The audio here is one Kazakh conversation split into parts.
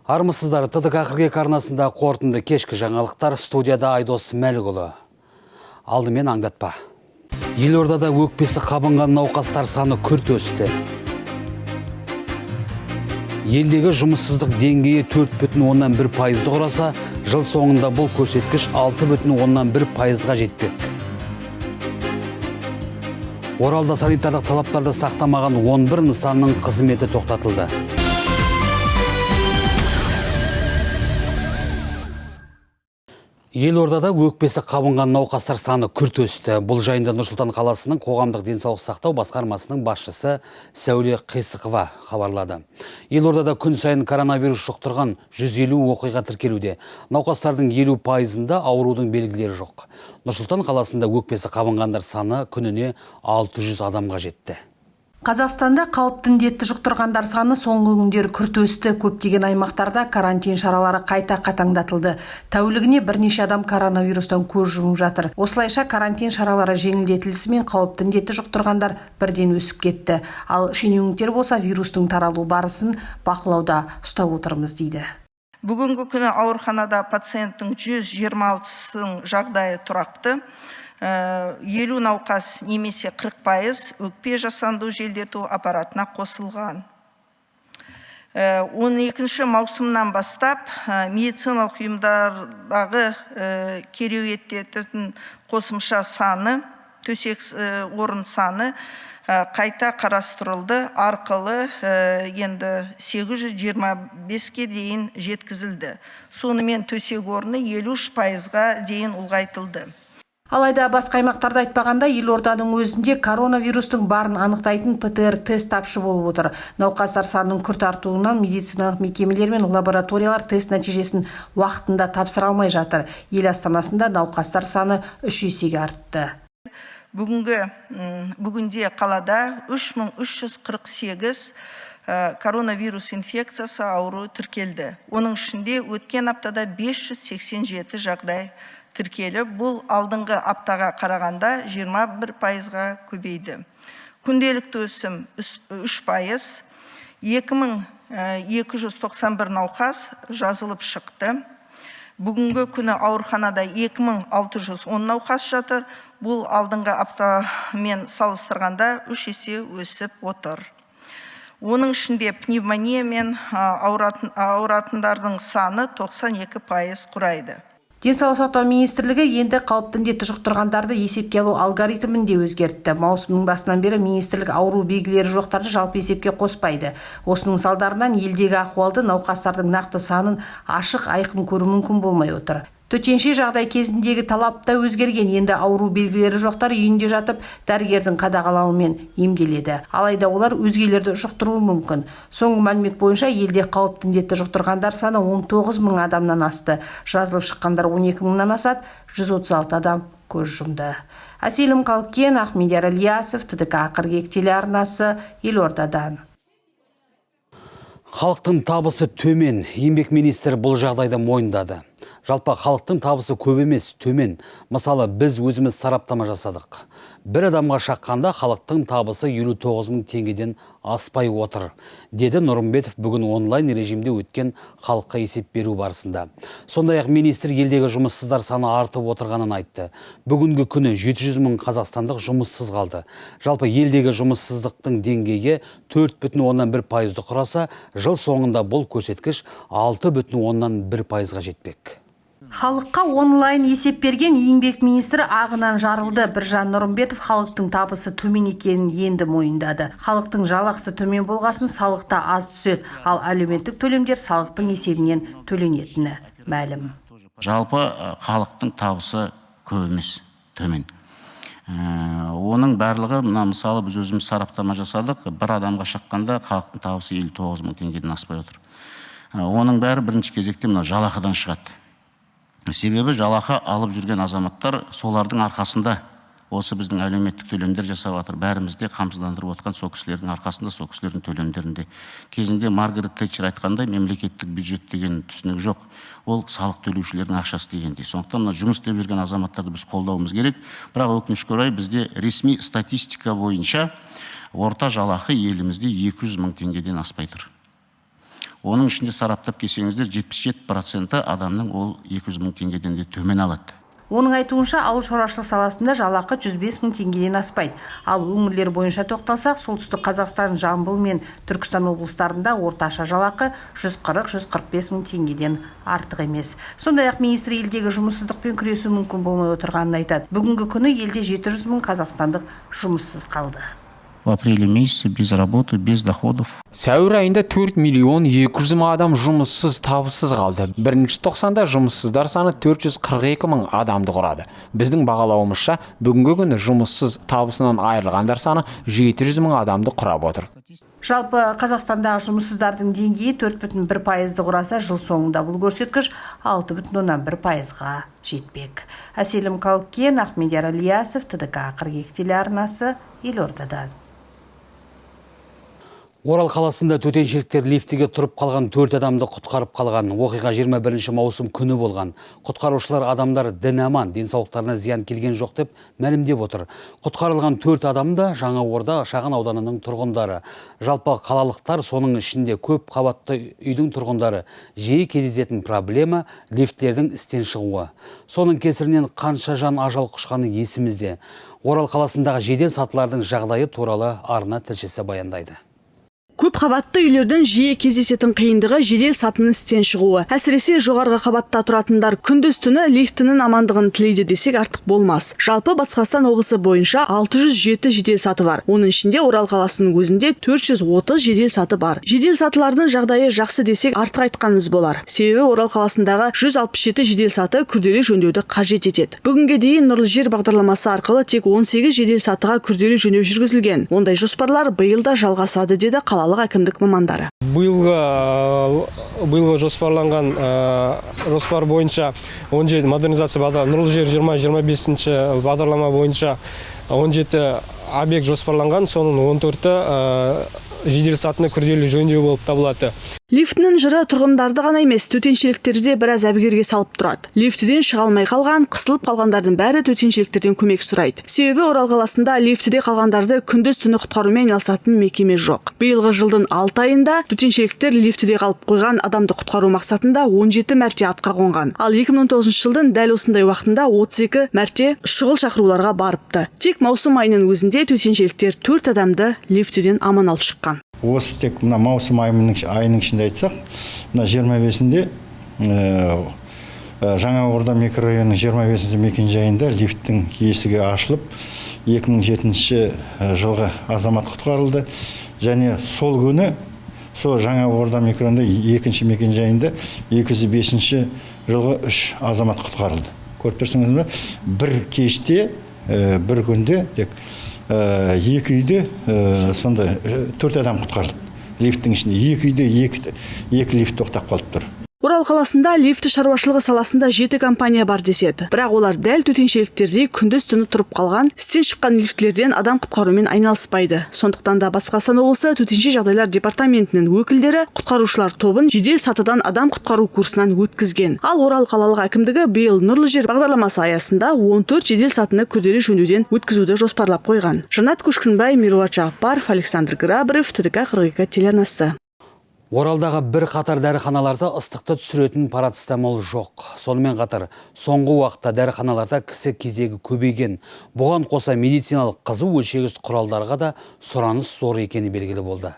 Армысыздар, ТДК қыркүйек арнасында қорытынды кешкі жаңалықтар, студияда Айдос Мәлікұлы. Алдымен аңдатпа. Елордада өкпесі қабынған науқастар саны күрт өсті. Елдегі жұмыссыздық деңгейі 4,1% құраса, жыл соңында бұл көрсеткіш 6,1%-ға жетпек. Оралда санитарлық талаптарды сақтамаған 11 нысанның қызметі тоқтатылды. Елордада өкпесі қабынған науқастар саны күрт өсті. Бұл жайында Нұр-Сұлтан қаласының қоғамдық денсаулық сақтау басқармасының басшысы Сәуле Қисықова хабарлады. Елордада күн сайын коронавирус жұқтырған 150 оқиға тіркелуде. Науқастардың 50%-ында аурудың белгілері жоқ. Нұр-Сұлтан қаласында өкпесі қабынғандар саны күніне 600 адамға жетті. Қазақстанда қауіпті індетті жұқтырғандар саны соңғы күндері күрт өсті. Көптеген аймақтарда карантин шаралары қайта қатаңдатылды. Тәулігіне бірнеше адам коронавирустан көз жұмып жатыр. Осылайша карантин шаралары жеңілдетілісімен қауіпті індетті жұқтырғандар бірден өсіп кетті. Ал шенеуніктер болса вирустың таралу барысын бақылауда ұстап отырмыз дейді. Бүгінгі күні ауруханада пациенттің 126-ның жағдайы тұрақты. 50 науқас немесе 40% өкпе жасанду желдету аппаратына қосылған. 12 маусымнан бастап медициналық ұйымдардағы кереуеттетін қосымша саны, төсек орын саны қайта қарастырылды, арқылы енді 825-ке дейін жеткізілді. Сонымен төсек орны 53%-ға дейін ұлғайтылды. Алайда басқа аймақтарда айтпағанда елорданың өзінде коронавирустың барын анықтайтын ПТР тест тапшы болып отыр. Науқастар санының күрт артуынан медициналық мекемелер мен лабораториялар тест нәтижесін уақытында тапсыра алмай жатыр. Ел астанасында науқастар саны 3 есеге артты. Бүгінде қалада 3348 коронавирус инфекциясы ауру тіркелді. Оның ішінде өткен аптада 587 жағдай тіркеліп, бұл алдыңғы аптаға қарағанда 21%-ға көбейді. Күнделікті өсім 3%, 2291 науқас жазылып шықты. Бүгінгі күні ауруханада 2610 науқас жатыр. Бұл алдыңғы аптамен салыстырғанда 3 есе өсіп отыр. Оның ішінде пневмониямен ауыратындардың саны 92% құрайды. Денсаулық сақтау министрлігі енді қауіпті індетті жұқтырғандарды есепке алу алгоритмін де өзгертті. Маусымның басынан бері министрлік ауру белгілері жоқтарды жалпы есепке қоспайды. Осының салдарынан елдегі ахуалды, науқастардың нақты санын ашық айқын көру мүмкін болмай отыр. Төтенше жағдай кезіндегі талапта өзгерген, енді ауру белгілері жоқтар үйінде жатып, дәрігердің қадағалауымен емделеді. Алайда олар өзгелерді жұқтыруы мүмкін. Соңғы мәлімет бойынша елде қауіпті індетті жұқтырғандар саны 19 мың адамнан асты. Жазылып шыққандар 12 мыңнан асады, 136 адам көз жұмды. Әселім Қалкен, Ахмедияр Ильясов, ТДК қыркүйек телеарнасы, Елордадан. Халықтың табысы төмен. Еңбек министрі бұл жағдайды мойындады. Жалпы халықтың табысы көп емес, төмен. Мысалы, біз өзіміз сараптама жасадық. Бір адамға шаққанда халықтың табысы 59 мың теңгеден аспай отыр, деді Нұрымбетов бүгін онлайн режимде өткен халыққа есеп беру барысында. Сондай-ақ министр елдегі жұмыссыздар саны артып отырғанын айтты. Бүгінгі күні 700 мың қазақстандық жұмыссыз қалды. Жалпы елдегі жұмыссыздықтың деңгейі 4,1%-ды құраса, жыл соңында бұл көрсеткіш 6,1%-ға жетпек. Халыққа онлайн есеп берген еңбек министрі ағынан жарылды. Біржан Нұрымбетов халықтың табысы төмен екенін енді мойындады. Халықтың жалақысы төмен болғасын салықта аз түседі, ал әлеуметтік төлемдер салықтың есебінен төленетіні мәлім. Жалпы халықтың табысы көп емес, төмен. Оның барлығы, мысалы біз өзіміз сараптама жасадық, бір адамға шаққанда халықтың табысы 59 мың теңгеден аспай отыр. Оның бәрі бірінші кезекте жалақыдан шығады. Себебі жалақы алып жүрген азаматтар солардың арқасында осы біздің әлеуметтік төлемдер жасап жатыр. Бәрімізде қамсыздандырып отқан сол кісілердің арқасында, сол кісілердің төлемдерінде. Кезінде Маргарет Тэтчер айтқандай, мемлекеттік бюджет деген түсінік жоқ. Ол салық төлеушілердің ақшасы дегендей. Сондықтан жұмыс істеп жүрген азаматтарды біз қолдауымыз керек. Бірақ өкінішке орай бізде ресми статистика бойынша орта жалақы елімізде 200 мың теңгеден аспай тұр. Оның ішінде сараптап келсеңіздер 77% адамның ол 200 мың теңгеден де төмен алады. Оның айтуынша ауыл шаруашылық саласында жалақы 105 мың теңгеден аспайды. Ал өңірлер бойынша тоқталсақ, солтүстік Қазақстан, Жамбыл мен Түркістан облыстарында орташа жалақы 140-145 мың теңгеден артық емес. Сондай-ақ министр елдегі жұмыссыздықпен күресу мүмкін болмай отырғанын айтады. Бүгінгі күні елде 700 мың қазақстандық жұмыссыз қалды. В апреле месяце без работы, без доходов. Сәуір айында 4 миллион 200 мың адам жұмыссыз, табыссыз қалды. Бірінші тоқсанда жұмыссыздар саны 442 мың адамды құрады. Біздің бағалауымызша, бүгінгі күні жұмыссыз табысынан айырылғандар саны 700 мың адамды құрап отыр. Жалпы Қазақстандағы жұмыссыздардың деңгейі 4,1%-ді құраса, жыл соңында бұл көрсеткіш 6,1%-ға жетпек. Әселім Қалкен, Ахмедияр Алиясов, ТДК 42 телеарнасы, Елордадан. Орал қаласында төтеншеліктер лифтіге тұрып қалған 4 адамды құтқарып қалған. Оқиға 21 маусым күні болған. Құтқарушылар адамдар дін аман, денсаулықтарына зиян келген жоқ деп мәлімдеп отыр. Құтқарылған 4 адам да Жаңаорда шағын ауданының тұрғындары. Жалпы қалалықтар соның ішінде көп қабатты үйдің тұрғындары жиі кездесетін проблема лифттердің істен шығуы. Соның кесірінен қанша жан ажал құшқаны есімізде. Орал қаласындағы жедел сатылардың жағдайы туралы арна тілшісі баяндайды. Көп қабатты үйлердің жиі кездесетін қиындығы жедел сатының істен шығуы. Әсіресе жоғарғы қабатта тұратындар күндіз түні лифтінің амандығын тілейді десек артық болмас. Жалпы Батыс Қазақстан облысы бойынша 607 жедел саты бар. Оның ішінде Орал қаласының өзінде 430 жедел саты бар. Жедел сатылардың жағдайы жақсы десек артық айтқанымыз болар. Себебі Орал қаласындағы 167 жедел саты күрделі жөндеуді қажет етеді. Бүгінге дейін Нұрлы жер бағдарламасы арқылы тек 18 жедел сатыға күрделі жөндеу жүргізілген. Ондай жоспарлар биыл да жалғасады деді қалалық әкімдік мамандары. Биылғы жоспарланған жоспар бойынша 17 модернизация Нұрлы жер 20-25 бағдарлама бойынша 17 объект жоспарланған, соның 14-і жедел сатыны күрделі жөндеу болып табылады. Лифтінің жыры тұрғындарды ғана емес, төтеншеліктерде біраз әбігерге салып тұрады. Лифтіден шыға алмай қалған, қысылып қалғандардың бәрі төтеншеліктерден көмек сұрайды. Себебі Орал қаласында лифтіде қалғандарды күндіз түні құтқарумен айналысатын мекеме жоқ. Биылғы жылдың 6 айында төтеншеліктер лифтіде қалып қойған адамды құтқару мақсатында 17 мәрте атқа қонған. Ал 2019 жылдың дәл осындай уақытында 32 мәрте шұғыл шақыруларға барыпты. Тек маусым айының өзінде төтеншеліктер 4 адамды лифтіден аман алып шыққан. Осы тек мына маусым айының ішінде айтсақ, мына 25-інде Жаңаорда микрорайонының 25-ші мекенжайында лифттің есігі ашылып, 2007 жылғы азамат құтқарылды. Және сол күні сол Жаңаорда микрорайонында 2-ші мекенжайында 205 жылғы 3 азамат құтқарылды. Көріп тұрсыңыз ба, бір кеште, бір күнде тек 2 үйде сонда 4 адам құтқарылды. Лифттің ішінде 2 үйде 2 лифт тоқтап қалып тұр. Орал қаласында лифті шаруашылығы саласында 7 компания бар деседі. Бірақ олар дәл төтеншеліктерде күндіз түні тұрып қалған, істен шыққан лифтлерден адам құтқарумен айналыспайды. Сондықтан да Батыс Қазақстан облысы төтенше жағдайлар департаментінің өкілдері құтқарушылар тобын жедел сатыдан адам құтқару курсынан өткізген. Ал Орал қалалық әкімдігі биыл Нұрлы жер бағдарламасы аясында 14 жедел сатыны күрделі жөндеуден өткізуді жоспарлап қойған. Жанат Көшкінбай, Мируат Жапаров, Александр Грабарев, ТДК 42 телеарнасы. Оралдағы бір қатар дәріханаларда ыстықты түсіретін парацетамол жоқ. Сонымен қатар, соңғы уақытта дәріханаларда кісі кезегі көбейген. Бұған қоса медициналық қызу өлшегіш құралдарға да сұраныс зор екені белгілі болды.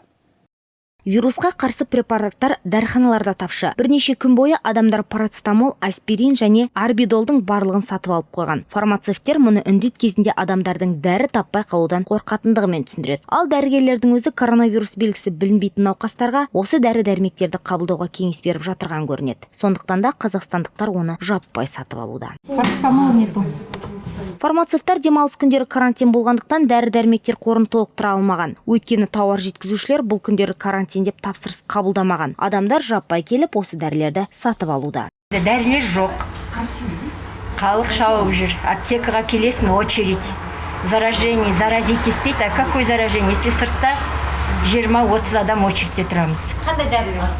Вирусқа қарсы препараттар дәріханаларда тапшы. Бірнеше күн бойы адамдар парацетамол, аспирин және арбидолдың барлығын сатып алып қойған. Фармацевттер мұны індет кезінде адамдардың дәрі таппай қалудан қорқатындығымен түсіндіреді. Ал дәрігерлердің өзі коронавирус белгісі білінбейтін науқастарға осы дәрі-дәрмектерді қабылдауға кеңес беріп жатырған көрінеді. Сондықтан да қазақстандықтар оны жаппай сатып алуда. Фармацевттер демалыс күндері карантин болғандықтан дәрі-дәрмектер қорын толықтыра алмаған. Өйткені тауар жеткізушілер бұл күндері карантин деп тапсырыс қабылдамаған. Адамдар жаппай келіп осы дәрілерді сатып алуда. Дәрілер жоқ. Халық шауып жүр. Аптекаға келесін очередь. Заражение, заразитесь дейді. А какой заражение? Если сыртта 20-30 адам очередьте тұрамыз. Қандай дәрілер?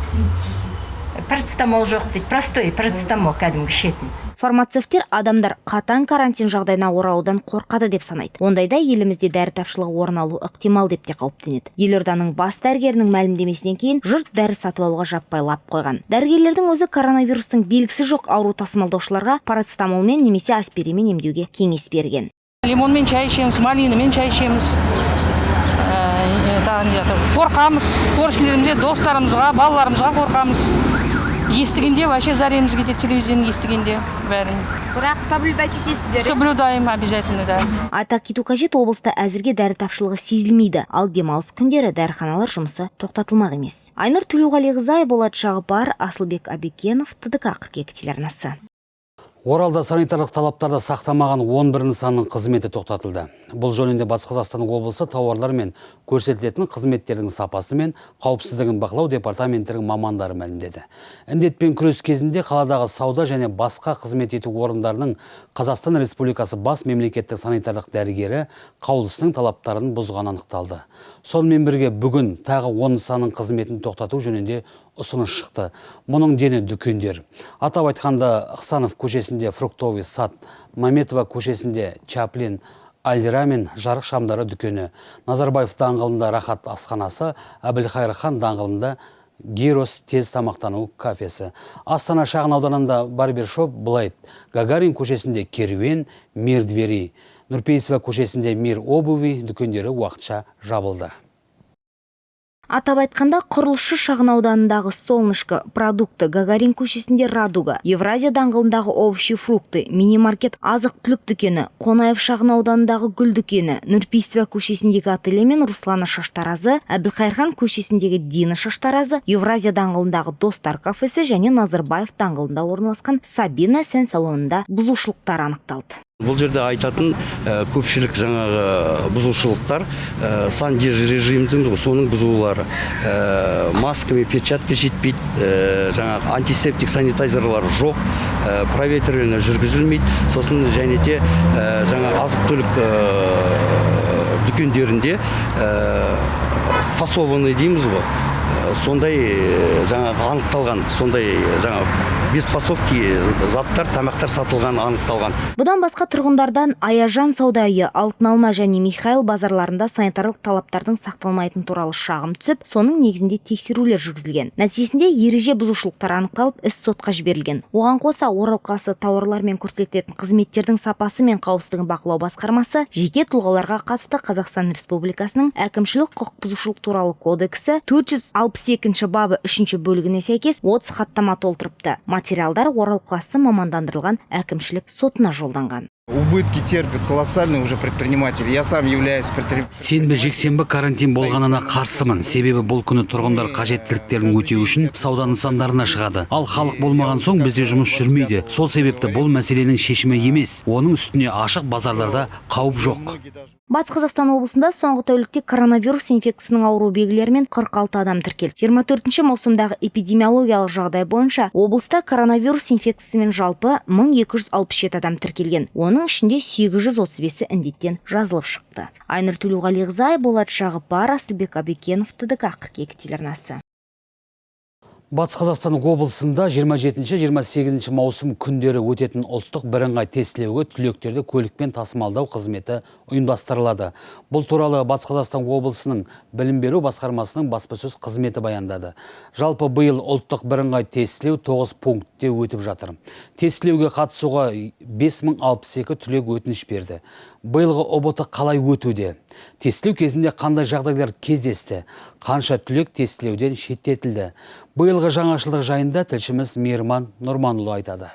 Парацетамол жоқ дейді. Простой парацетамол кәдімгі ішетін. Фармацевттер адамдар қатаң карантин жағдайына оралудан қорқады деп санайды. Ондайда елімізде дәрі тапшылығы орын алу ықтимал деп те қауіптенеді. Елорданың бас дәрігерінің мәлімдемесінен кейін жұрт дәрі сатып алуға жаппай лап қойған. Дәрігерлердің өзі коронавирустың белгісі жоқ ауру тасымалдаушыларға парацетамолмен немесе аспиринмен емдеуге кеңес берген. Лимонмен чай ішеміз, малинамен чай ішеміз. Қорқамыз, көршілерімізге, достарымызға, балаларымызға қорқамыз. Естігенде вообще зәреміз кетеді, телевизияны естігенде бәрін. Бірақ соблюдать етесіздер. Соблюдаем обязательно, да. Айта кету қажет, облыста әзірге дәрі тапшылығы сезілмейді. Ал демалыс күндері дәріханалар жұмысы тоқтатылмақ емес. Айнұр Төлеуғалиқызы, Болат Шағыпар, Асылбек Абекенов, ТДК 42 телеарнасы. Оралда санитарлық талаптарды сақтамаған 11 нысанның қызметі тоқтатылды. Бұл жөнінде Батыс Қазақстан облысы тауарлар мен көрсетілетін қызметтердің сапасы мен қауіпсіздігін бақылау департаментінің мамандары мәлімдеді. Індетпен күрес кезінде қаладағы сауда және басқа қызмет ету орындарының Қазақстан Республикасы бас мемлекеттік санитарлық дәрігері қаулысының талаптарын бұзған анықталды. Сонымен бірге бүгін тағы 10 нысанның қызметін тоқтату жөнінде ұсыныс шықты. Мұның дені дүкендер. Атап айтқанда Ықсанов көшесінде фруктовый сад, Маметова көшесінде Чаплин, Альдира мен жарық шамдары дүкені, Назарбаев даңғылында Рахат асханасы, Әбілқайыр хан даңғылында Гирос тез тамақтану кафесі. Астана шағын ауданында барбершоп Блайт, Гагарин көшесінде Керуен, Мир двери, Нұрпейісова көшесінде Мир обуви дүкендері уақытша жабылды. Атап айтқанда, құрылысшы шағын ауданындағы Солнышко продукты, Гагарин көшесінде Радуга, Евразия даңғылындағы овощи фрукты, мини-маркет азық түлік дүкені, Қонаев шағын ауданындағы гүл дүкені, Нұрпейісова көшесіндегі ателье мен Руслана шаштаразы, Әбілқайырхан көшесіндегі Дина шаштаразы, Евразия даңғылындағы Достар кафесі және Назарбаев даңғылында орналасқан Сабина сән салонында бұзушылықтар анықталды. Бұл жерде айтатын көпшілік жаңағы бұзушылықтар сандеж режимдің соның бұзулары. Маска мен перчатка жетпейді, жаңағы антисептик санитайзерлар жоқ, проветривание жүргізілмейді. Сосын және де жаңағы азық-түлік дүкендерінде фасованный дейміз ғой. Сондай жаңағы анықталған, сондай жаңағы бес фасовки заттар, тамақтар сатылған анықталған. Бұдан басқа тұрғындардан Аяжан сауда үйі, Алтын алма және Михаил базарларында санитарлық талаптардың сақталмайтын туралы шағым түсіп, соның негізінде тексерулер жүргізілген. Нәтижесінде ереже бұзушылықтар анықталып, іс сотқа жіберілген. Оған қоса Орал қаласы тауарлар мен көрсетілетін қызметтердің сапасы мен қауіпсіздігін бақылау басқармасы жеке тұлғаларға қатысты Қазақстан Республикасының әкімшілік құқық бұзушылық туралы кодексі 462 бабы 3 бөлігіне сәйкес 30 хаттама толтырыпты. Материалдар Орал қаласы мамандандырылған әкімшілік сотына жолданған. Убытки терпит колоссальный уже предприниматель. Я сам являюсь предпринимателем. Сенбі жексенбі карантин болғанына қарсымын. Себебі бұл күні тұрғындар қажеттіліктерін өтеу үшін сауда нысандарына шығады. Ал халық болмаған соң бізде жұмыс жүрмейді. Сол себепті бұл мәселенің шешімі емес. Оның үстіне ашық базарларда қауіп жоқ. Батыс Қазақстан облысында соңғы тәулікте коронавирус инфекциясының ауру белгілерімен 46 адам тіркелді. 24 маусымдағы эпидемиологиялық жағдай бойынша облыста коронавирус инфекциясымен жалпы 1267 адам тіркелген. Оның ішінде 835-і індеттен жазылып шықты. Айнұр Төлеуғалиқызы, Болат Шағыпар, Асылбек Абекенов, ТДК 42 телеарнасы. Батыс Қазақстан облысында 27-28 маусым күндері өтетін ұлттық бірыңғай тестілеуге түлектерді көлікпен тасымалдау қызметі ұйымдастырылады. Бұл туралы Батыс Қазақстан облысының білім беру басқармасының баспасөз қызметі баяндады. Жалпы биыл ұлттық бірыңғай тестілеу 9 пунктте өтіп жатыр. Тестілеуге қатысуға 5062 түлек өтініш берді. Биылғы ұбт қалай өтуде? Тестілеу кезінде қандай жағдайлар кездесті? Қанша түлек тестілеуден шеттетілді? Биылғы жаңашылдық жайында тілшіміз Мейірман Нұрманұлы айтады.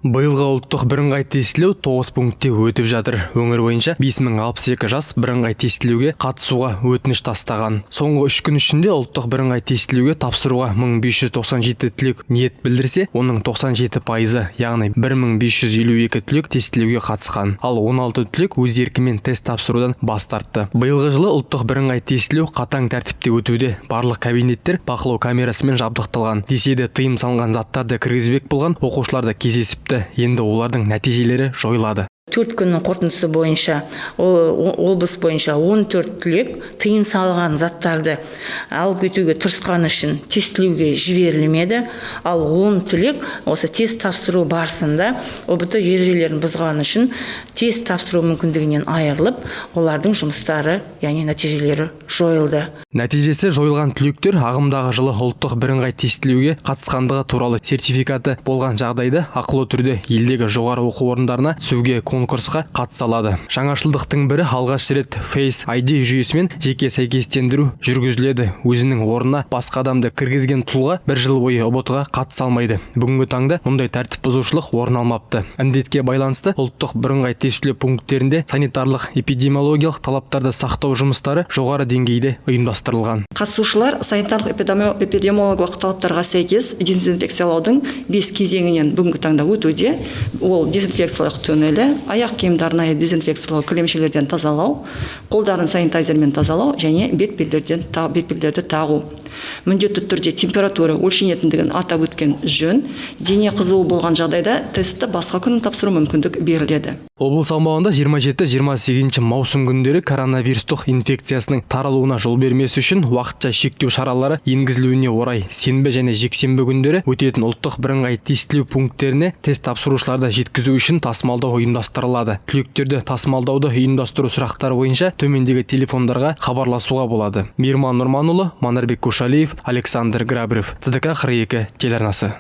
Биылғы ұлттық бірыңғай тестілеу 9 пунктте өтіп жатыр. Өңір бойынша 5062 жас бірыңғай тестілеуге қатысуға өтініш тастаған. Соңғы 3 күн ішінде ұлттық бірыңғай тестілеуге тапсыруға 1597 түлек ниет білдірсе, оның 97%, яғни 1552 түлек тестілеуге қатысқан. Ал 16 түлек өз еркімен тест тапсырудан бас тартты. Биылғы жылы ұлттық бірыңғай тестілеу қатаң тәртіпте өтуде. Барлық кабинеттер бақылау камерасымен жабдықталған. Десе де тыйым салынған заттарды кіргізбек болған оқушыларды кездесіпті. Енді олардың нәтижелері жойылады. 4 күннің қорытындысы бойынша облыс бойынша 14 түлек тыйым салған заттарды алып кетуге тырысқаны үшін тестілеуге жіберілмеді. Ал 10 түлек осы тест тапсыру барысында ОБТ ережелерін бұзғаны үшін тест тапсыру мүмкіндігінен айырылып, олардың жұмыстары, яғни нәтижелері жойылды. Нәтижесі жойылған түлектер ағымдағы жылы ұлттық бірыңғай тестілеуге қатысқандығы туралы сертификаты болған жағдайда ақылы түрде елдегі жоғары оқу орындарына түсуге конкурсқа қатыса алады. Жаңашылдықтың бірі алғаш рет Face ID жүйесімен жеке сәйкестендіру жүргізіледі. Өзінің орнына басқа адамды кіргізген тұлға 1 жыл бойы ұбт-ға қатыса алмайды. Бүгінгі таңда мұндай тәртіп бұзушылық орын алмапты. Індетке байланысты ұлттық бірыңғай тестілеу пункттерінде санитарлық эпидемиологиялық талаптарды сақтау жұмыстары жоғары деңгейде ұйымдастырылған. Қатысушылар санитарлық эпидемиологиялық талаптарға сәйкес дезинфекциялаудың 5 кезеңінен бүгінгі таңда өтуде. Ол дезинфекциялық туннелі, аяқ киімді арнайы дезинфекциялау, кілемшелерден тазалау, қолдарын санитайзермен тазалау және бетпердерді тағу. Міндетті түрде температура өлшенетіндігін атап өткен жөн. Дене қызуы болған жағдайда тестті басқа күн тапсыру мүмкіндік беріледі. Облыс аумағында 27-28 маусым күндері коронавирустық инфекциясының таралуына жол бермес үшін уақытша шектеу шаралары енгізілуіне орай сенбі және жексенбі күндері өтетін ұлттық бірыңғай тестілеу пункттеріне тест тапсырушыларды жеткізу үшін тасымалдау ұйымдастырылады. Түлектерді тасымалдауды ұйымдастыру сұрақтары бойынша төмендегі телефондарға хабарласуға болады. Мейірман Нұрманұлы, Манарбек Кошалиев, Александр Грабрев, ТДК 42 телеарнасы.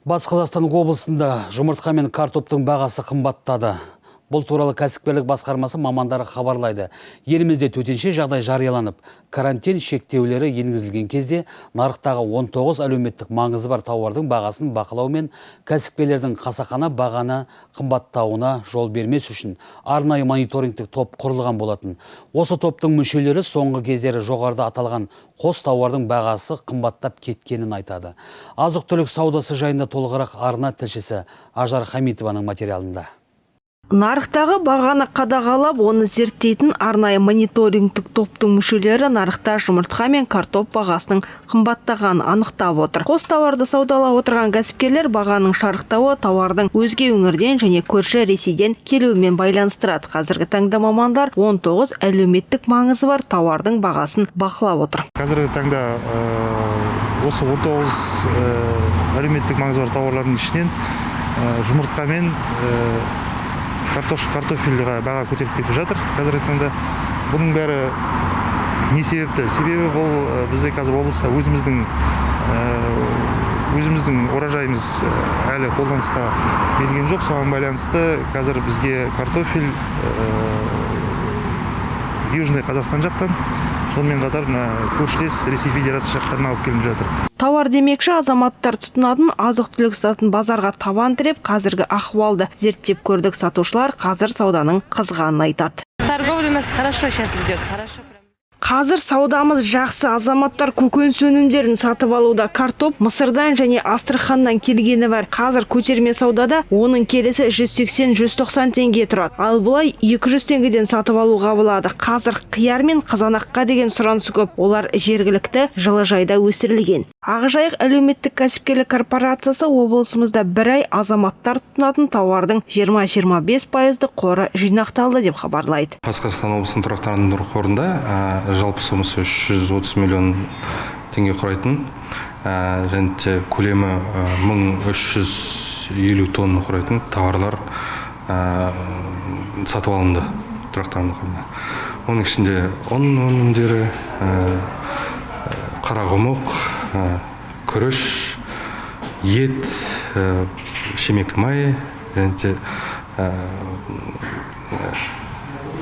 Батыс Қазақстан облысында жұмыртқа мен картоптың бағасы қымбаттады. Бұл туралы кәсіпкерлік басқармасы мамандары хабарлайды. Елімізде төтенше жағдай жарияланып, карантин шектеулері енгізілген кезде нарықтағы 19 әлеуметтік маңызы бар тауардың бағасын бақылау мен кәсіпкерлердің қасақана бағаны қымбаттауына жол бермес үшін арнайы мониторингтік топ құрылған болатын. Осы топтың мүшелері соңғы кездері жоғарыда аталған қос тауардың бағасы қымбаттап кеткенін айтады. Азық-түлік саудасы жайында толығырақ арна тілшісі Ажар Хамитованың материалында. Нарықтағы бағаны қадағалап, оны зерттейтін арнайы мониторингтік топтың мүшелері нарықта жұмыртқа мен картоп бағасының қымбаттағанын анықтап отыр. Қос тауарды саудалап отырған кәсіпкерлер бағаның шарықтауы тауардың өзге өңірден және көрші Ресейден келуімен байланыстырады. Қазіргі таңда мамандар 19 әлеуметтік маңызы бар тауардың бағасын бақылап отыр. Қазіргі таңда осы 19 әлеуметтік маңызы бар тауарлардың ішінен жұмыртқа мен картофельға баға көтеріп кетіп жатыр. Қазіргі таңда бұның бәрі не себепті? Себебі бұл бізде қазір облыста өзіміздің оражайымыз әлі қолданысқа берілген жоқ. Соған байланысты қазір бізге картофель Южный Қазақстан жақтан, сонымен қатар көршілес Ресей Федерация жақтарына алып келіп жатыр. Тауар демекші азаматтар тұтынатын азық-түлік сататын базарға табан тіреп, қазіргі ахуалды зерттеп көрдік. Сатушылар қазір сауданың қызғанын айтады. Торговля у нас хорошо сейчас идет, хорошо. Қазір саудамыз жақсы, азаматтар көкөніс өнімдерін сатып алуда. Картоп Мысырдан және Астраханнан келгені бар. Қазір көтерме саудада оның келесі 180-190 теңге тұрады. Ал бұлай 200 теңгеден сатып алуға болады. Қазір қияр мен қызанаққа деген сұраныс көп. Олар жергілікті жылыжайда өсірілген. Ақжайық әлеуметтік кәсіпкерлік корпорациясы облысымызда бір ай азаматтар тұтынатын тауардың 20-25% қоры жинақталды деп хабарлайды. Батыс Қазақстан облысының тұрақтандыру қорында жалпы сомасы 330 миллион теңге құрайтын, және көлемі 1350 тонна құрайтын тауарлар сатып алынды тұрақтандыру қорына. Оның ішінде ұн өнімдері, қарақұмық, күріш, ет, шемек май, және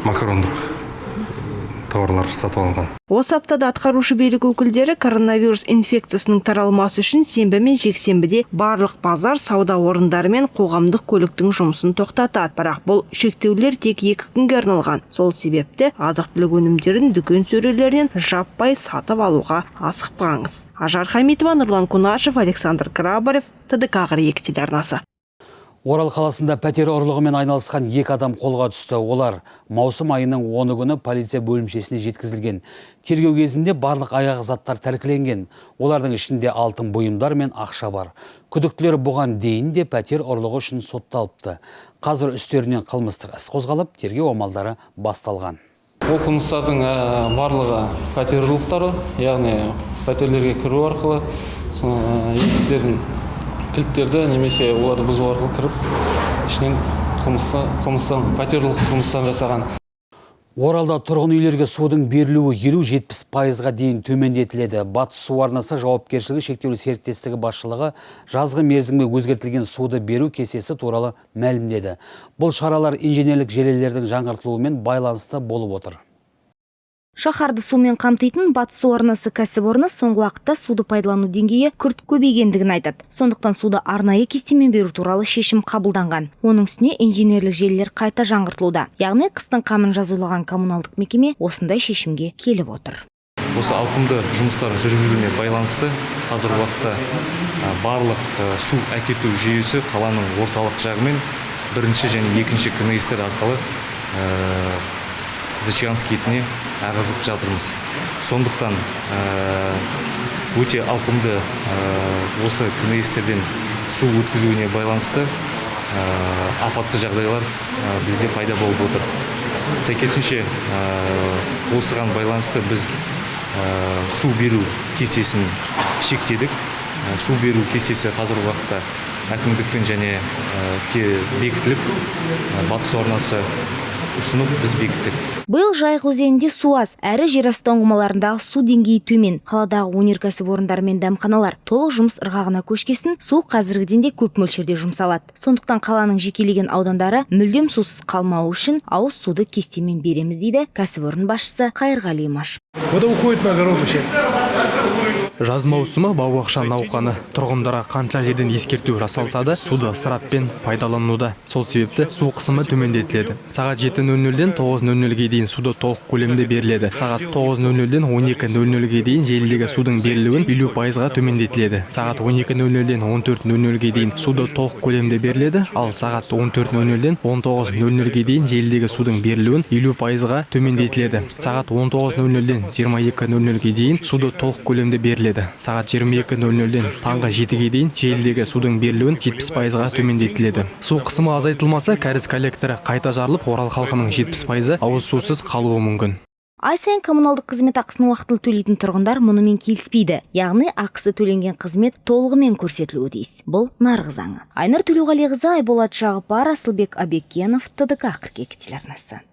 макарондық тауарлар сатып алынған. Осы аптада атқарушы билік өкілдері коронавирус инфекциясының таралмасы үшін сенбі мен жексенбіде барлық базар, сауда орындары мен қоғамдық көліктің жұмысын тоқтатады. Бірақ бұл шектеулер тек 2 күнге арналған. Сол себепті азық-түлік өнімдерін дүкен сөрелерінен жаппай сатып алуға асықпаңыз. Ажар Хамитова, Нұрлан Кунашев, Александр Грабарев, ТДК 42 телеарнасы. Орал қаласында пәтер ұрлығымен айналысқан 2 адам қолға түсті. Олар маусым айының 10 күні полиция бөлімшесіне жеткізілген. Тергеу кезінде барлық аяқ заттар тәркіленген. Олардың ішінде алтын бұйымдар мен ақша бар. Күдіктілер бұған дейін де пәтер ұрлығы үшін сотталыпты. Қазір үстерінен қылмыстық іс қозғалып, тергеу амалдары басталған. Ол қылмыстардың барлығы пәтер ұрлықтары, яғни пәтерлерге кіру арқылы есіктердің кілттерді немесе оларды бұзу арқылы кіріп, ішінен пәтерлік қылмыстан жасаған. Оралда тұрғын үйлерге судың берілуі 50-70%-ға дейін төмендетіледі. Батыс су арнасы жауапкершілігі шектеулі серіктестігі басшылығы жазғы мерзімге өзгертілген суды беру кестесі туралы мәлімдеді. Бұл шаралар инженерлік желілердің жаңғыртылуымен байланысты болып отыр. Шаһарды сумен қамтитын Батыс су арнасы кәсіпорны соңғы уақытта суды пайдалану деңгейі күрт көбейгендігін айтады. Сондықтан суды арнайы кестемен беру туралы шешім қабылданған. Оның үстіне инженерлік желілер қайта жаңғыртылуда. Яғни қыстың қамын жазулаған коммуналдық мекеме осындай шешімге келіп отыр. Осы ауқымды жұмыстар жүргізілуіне байланысты қазіргі уақытта барлық су әкету жүйесі қаланың орталық жағымен бірінші және екінші КНСтер арқылы Зачаганск етіне ағызып жатырмыз. Сондықтан өте ауқымды осы КНСтерден су өткізуіне байланысты апатты жағдайлар бізде пайда болып отыр. Сәйкесінше осыған байланысты біз су беру кестесін шектедік. Су беру кестесі қазіргі уақытта әкімдікпен және бекітіліп, Батыс су арнасы ұсынып біз бекіттік. Биыл Жайық өзенінде су аз, әрі жерасты ұңғымаларындағы су деңгейі төмен. Қаладағы өнеркәсіп орындары мен дәмханалар толық жұмыс ырғағына көшкесін, су қазіргіден де көп мөлшерде жұмсалады. Сондықтан қаланың жекелеген аудандары мүлдем сусыз қалмауы үшін ауыз суды кестемен береміз дейді кәсіпорын басшысы Қайырғали Имаш. Вода уходит на огород вообще. Жаз маусымы бау-бақша науқаны. Тұрғындарға қанша жерден ескерту жасалса да, суды ысыраппен пайдалануда. Сол себепті су қысымы төмендетіледі. Сағат 7:00-ден 9:00-ге дейін суды толық көлемде беріледі. Сағат 9:00-ден 12:00-ге дейін желідегі судың берілуін 50%-ға төмендетіледі. Сағат 12:00-ден 14:00-ге дейін суды толық көлемде беріледі, ал сағат 14:00-ден 19:00-ге дейін желідегі судың берілуін 50%-ға төмендетіледі. Сағат 19:00-ден 22:00-ге дейін суды толық көлемде беріледі. Сағат 22:00-ден таңғы 7-ге дейін желідегі судың берілуін 70%-ға төмендетіледі. Су қысымы азайтылмаса, кәріз коллекторы қайта жарылып, Орал халқының 70%-ы ауыз сусыз қалуы мүмкін. Ай сайын коммуналдық қызмет ақысын уақытылы төлейтін тұрғындар мұнымен келіспейді. Яғни ақысы төленген қызмет толығымен көрсетілуі тиіс. Бұл нарық заңы. Айнұр Төлеуғалиқызы, Айболат Жағыпар, Асылбек Абекенов, ТДК 42 телеарнасы.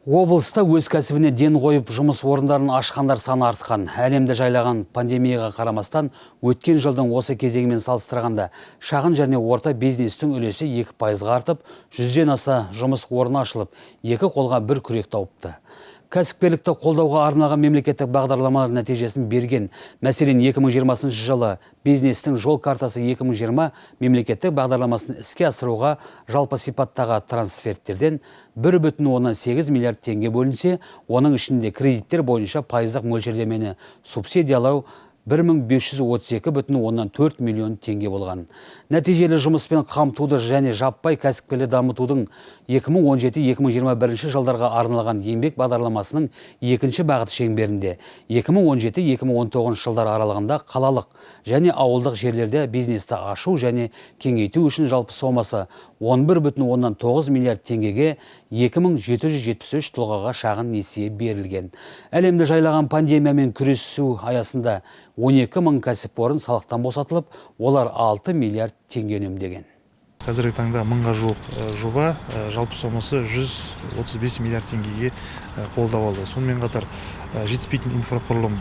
Облыста өз кәсібіне ден қойып жұмыс орындарын ашқандар саны артқан. Әлемді жайлаған пандемияға қарамастан өткен жылдың осы кезеңімен салыстырғанда шағын және орта бизнестің үлесі 2%-ға артып, 100-ден аса жұмыс орны ашылып, 2 қолға 1 күрек тауыпты. Кәсіпкерлікті қолдауға арналған мемлекеттік бағдарламалар нәтижесін берген. Мәселен, 2020 жылы бизнестің жол картасы 2020 мемлекеттік бағдарламасын іске асыруға жалпы сипаттағы трансферттерден 1,8 миллиард теңге бөлінсе, оның ішінде кредиттер бойынша пайыздық мөлшерлемені субсидиялау 1532,4 миллион теңге болған. Нәтижелі жұмыспен қамтуды және жаппай кәсіпкерлікті дамытудың 2017-2021 жылдарға арналған еңбек бағдарламасының екінші бағыты шеңберінде 2017-2019 жылдар аралығында қалалық және ауылдық жерлерде бизнесті ашу және кеңейту үшін жалпы сомасы 11,9 миллиард теңгеге 2773 тұлғаға шағын несие берілген. Әлемді жайлаған пандемиямен күресу аясында 12 мың кәсіпорын салықтан босатылып, олар 6 миллиард теңге үнемдеген. Қазіргі таңда 1000-ға жуық жоба, жалпы сомасы 135 миллиард теңгеге қолдау алды. Сонымен қатар жетіспейтін инфрақұрылым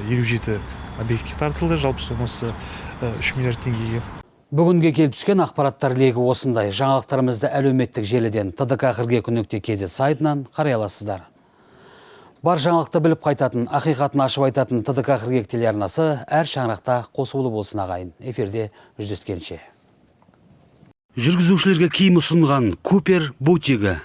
57 объектке тартылды, жалпы сомасы 3 миллиард теңгеге. Бүгінге келіп түскен ақпараттар легі осындай. Жаңалықтарымызды әлеуметтік желіден tdk42.kz сайтынан қарай аласыздар. Бар жаңалықты біліп қайтатын, ақиқатын ашып айтатын tdk42 телеарнасы әр шаңырақта қосулы болсын ағайын. Эфирде жүздескенше. Жүргізушілерге киім ұсынған Купер бутигі.